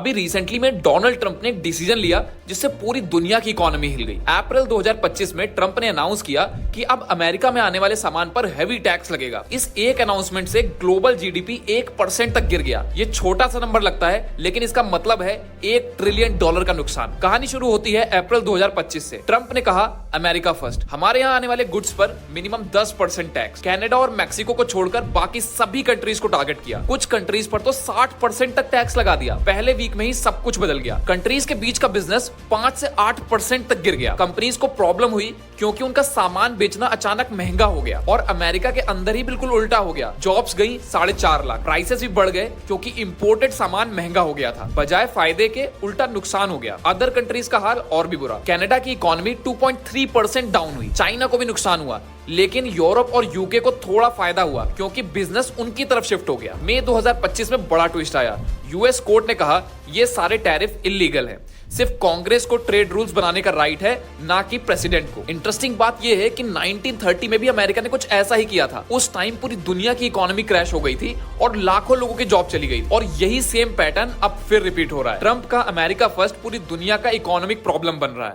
अभी रिसेंटली में Donald Trump ने एक डिसीजन लिया जिससे पूरी दुनिया की इकोनॉमी हिल गई। अप्रैल 2025 में ट्रंप ने अनाउंस किया कि अब अमेरिका में आने वाले सामान पर हैवी टैक्स लगेगा। इस एक अनाउंसमेंट से ग्लोबल जीडीपी 1% तक गिर गया। ये छोटा सा नंबर लगता है, लेकिन इसका मतलब है $1 ट्रिलियन का नुकसान। कहानी शुरू होती है अप्रैल 2025 से। ट्रंप ने कहा अमेरिका फर्स्ट, हमारे यहाँ आने वाले गुड्स पर मिनिमम 10% टैक्स। कनाडा और मैक्सिको को छोड़कर बाकी सभी कंट्रीज को टारगेट किया। कुछ कंट्रीज पर तो 60% तक टैक्स लगा दिया। पहले वीक में ही सब कुछ बदल गया। कंट्रीज के बीच का बिजनेस 5 से 8% तक गिर गया। कंपनीज को प्रॉब्लम हुई क्योंकि उनका सामान बेचना अचानक महंगा हो गया। और अमेरिका के अंदर ही बिल्कुल उल्टा हो गया। जॉब्स गई 4.5 लाख, प्राइसेस भी बढ़ गए क्योंकि इंपोर्टेड सामान महंगा हो गया था। बजाय फायदे के उल्टा नुकसान हो गया। अदर कंट्रीज का हाल और भी बुरा। कनाडा की इकोनॉमी 2.3% डाउन हुई। चाइना को भी नुकसान हुआ, लेकिन यूरोप और यूके को थोड़ा फायदा हुआ क्योंकि बिजनेस उनकी तरफ शिफ्ट हो गया। मई 2025 में बड़ा ट्विस्ट आया। यूएस कोर्ट ने कहा ये सारे टैरिफ इलीगल हैं। सिर्फ कांग्रेस को ट्रेड रूल्स बनाने का राइट है, ना कि प्रेसिडेंट को। इंटरेस्टिंग बात यह है कि 1930 में भी अमेरिका ने कुछ ऐसा ही किया था। उस टाइम पूरी दुनिया की इकोनॉमी क्रैश हो गई थी और लाखों लोगों की जॉब चली गई। और यही सेम पैटर्न अब फिर रिपीट हो रहा है। ट्रंप का अमेरिका फर्स्ट पूरी दुनिया का इकोनॉमिक प्रॉब्लम बन रहा है।